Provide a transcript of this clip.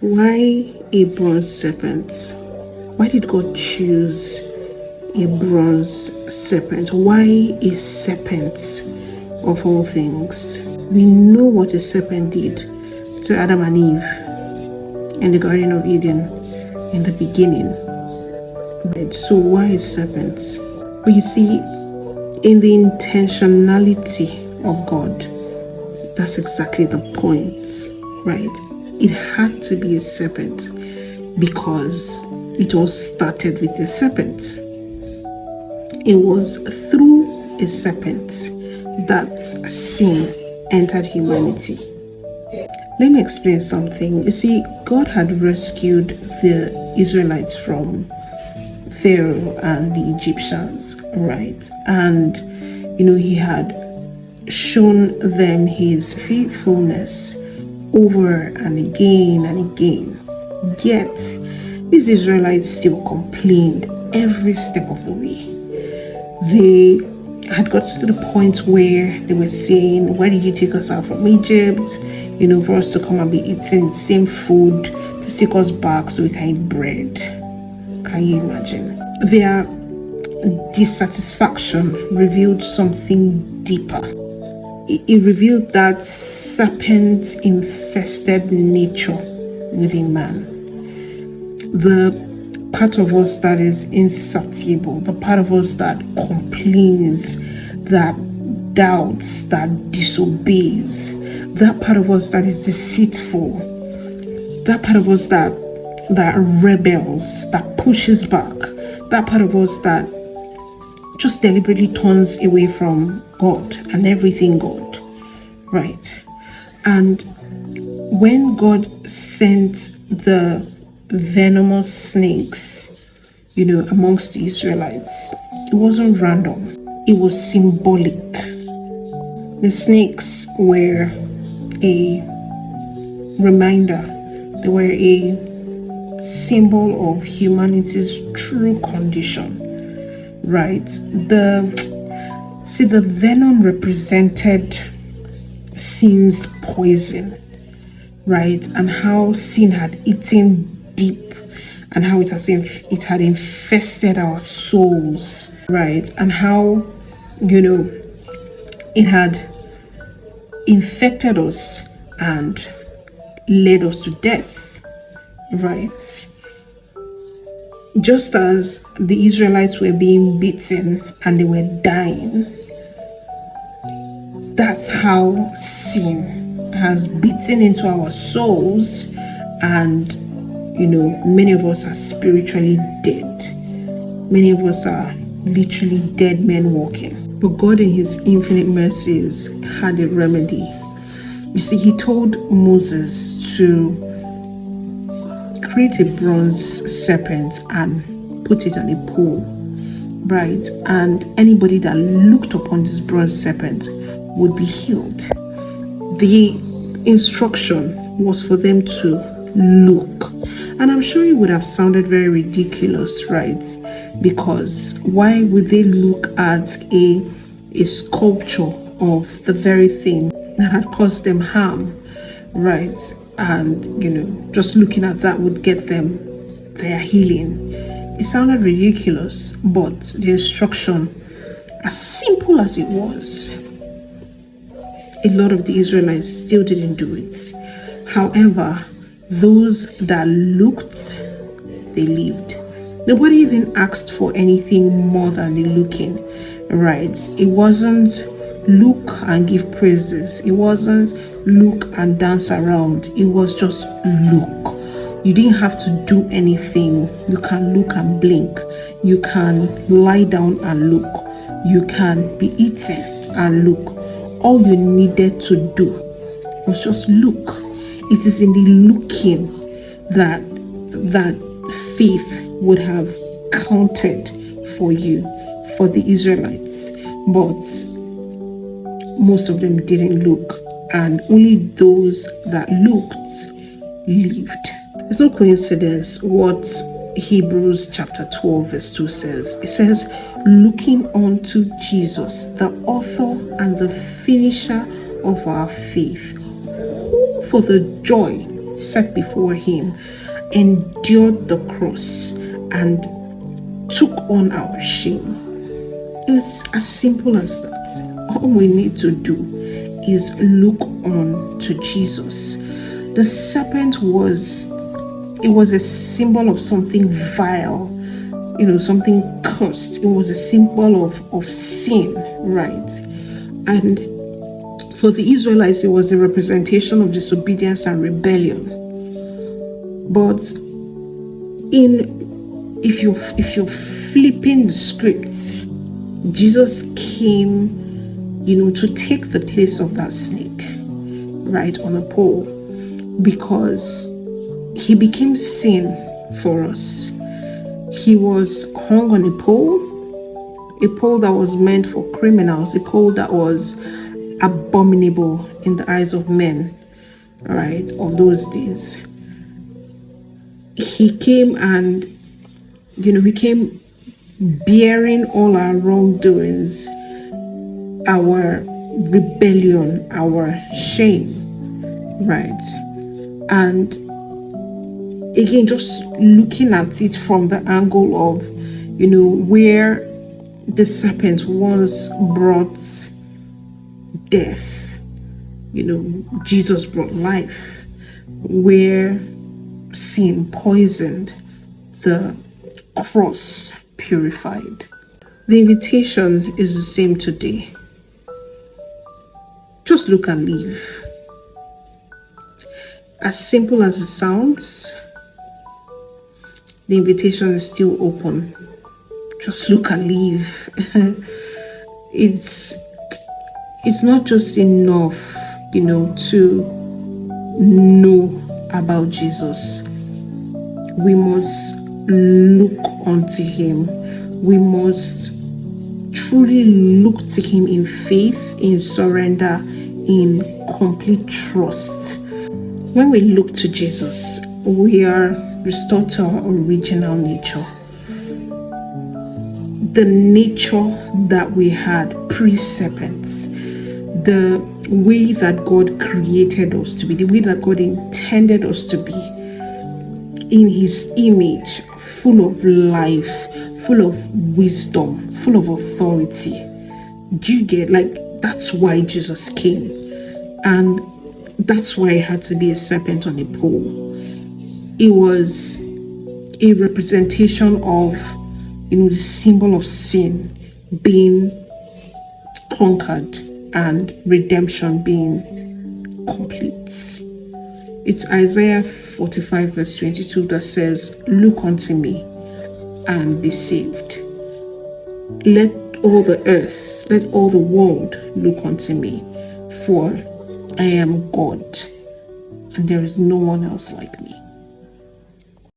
Why a bronze serpent? Why did God choose a bronze serpent? Why a serpent of all things? We know what a serpent did to Adam and Eve in the Garden of Eden in the beginning. Right? So why a serpent? But you see, in the intentionality of God, that's exactly the point, right? It had to be a serpent because it all started with a serpent. It was through a serpent that sin entered humanity. Let me explain something. You see, God had rescued the Israelites from Pharaoh and the Egyptians, right? And, he had shown them his faithfulness over and again and again. Yet, these Israelites still complained every step of the way. They had got to the point where they were saying, why did you take us out from Egypt? For us to come and be eating the same food. Please take us back so we can eat bread. Can you imagine? Their dissatisfaction revealed something deeper. It revealed that serpent-infested nature within man. The part of us that is insatiable, the part of us that complains, that doubts, that disobeys, that part of us that is deceitful, that part of us that rebels, that pushes back, that part of us that just deliberately turns away from God and everything God, right? And when God sent the venomous snakes, amongst the Israelites, it wasn't random. It was symbolic. The snakes were a reminder. They were a symbol of humanity's true condition, right? The venom represented sin's poison, right? And how sin had eaten deep, and how it had infested our souls, right? And how it had infected us and led us to death, right? Just as the Israelites were being beaten and they were dying, that's how sin has beaten into our souls, and many of us are spiritually dead. Many of us are literally dead men walking. But God in his infinite mercies had a remedy. You see, he told Moses to create a bronze serpent and put it on a pole, right? And anybody that looked upon this bronze serpent would be healed. The instruction was for them to look. And I'm sure it would have sounded very ridiculous, right? Because why would they look at a sculpture of the very thing that had caused them harm, right? And, just looking at that would get them their healing. It sounded ridiculous, but the instruction, as simple as it was, a lot of the Israelites still didn't do it. However, those that looked, they lived. Nobody even asked for anything more than the looking, right? It wasn't look and give praises. It wasn't look and dance around. It was just look. You didn't have to do anything. You can look and blink. You can lie down and look. You can be eating and look. All you needed to do was just look. It is in the looking that faith would have counted for you, for the Israelites. But most of them didn't look, and only those that looked lived. It's no coincidence what Hebrews chapter 12 verse 2 says. It says, looking unto Jesus, the author and the finisher of our faith, who for the joy set before him, endured the cross, and took on our shame. It's as simple as that. All we need to do is look on to Jesus. The serpent was a symbol of something vile, something cursed. It was a symbol of sin, right? And for the Israelites, it was a representation of disobedience and rebellion. But if you're flipping the script, Jesus came, to take the place of that snake, right, on a pole, because he became sin for us. He was hung on a pole that was meant for criminals, a pole that was abominable in the eyes of men, right, of those days. He came and, he came bearing all our wrongdoings, our rebellion, our shame, right? And again, just looking at it from the angle of, where the serpent once brought death, Jesus brought life. Where sin poisoned, the cross purified. The invitation is the same today. Just look and live. As simple as it sounds, the invitation is still open. Just look and live. It's not just enough, to know about Jesus. We must look unto him. We must truly look to him in faith, in surrender, in complete trust. When we look to Jesus, we are restored to our original nature. The nature that we had pre-serpent, the way that God created us to be, the way that God intended us to be, in his image, full of life, full of wisdom, full of authority. Do you get, that's why Jesus came. And that's why it had to be a serpent on a pole. It was a representation of, the symbol of sin being conquered and redemption being complete. It's Isaiah 45 verse 22 that says, "Look unto me and be saved. Let all the earth, let all the world look unto me, for I am God, and there is no one else like me."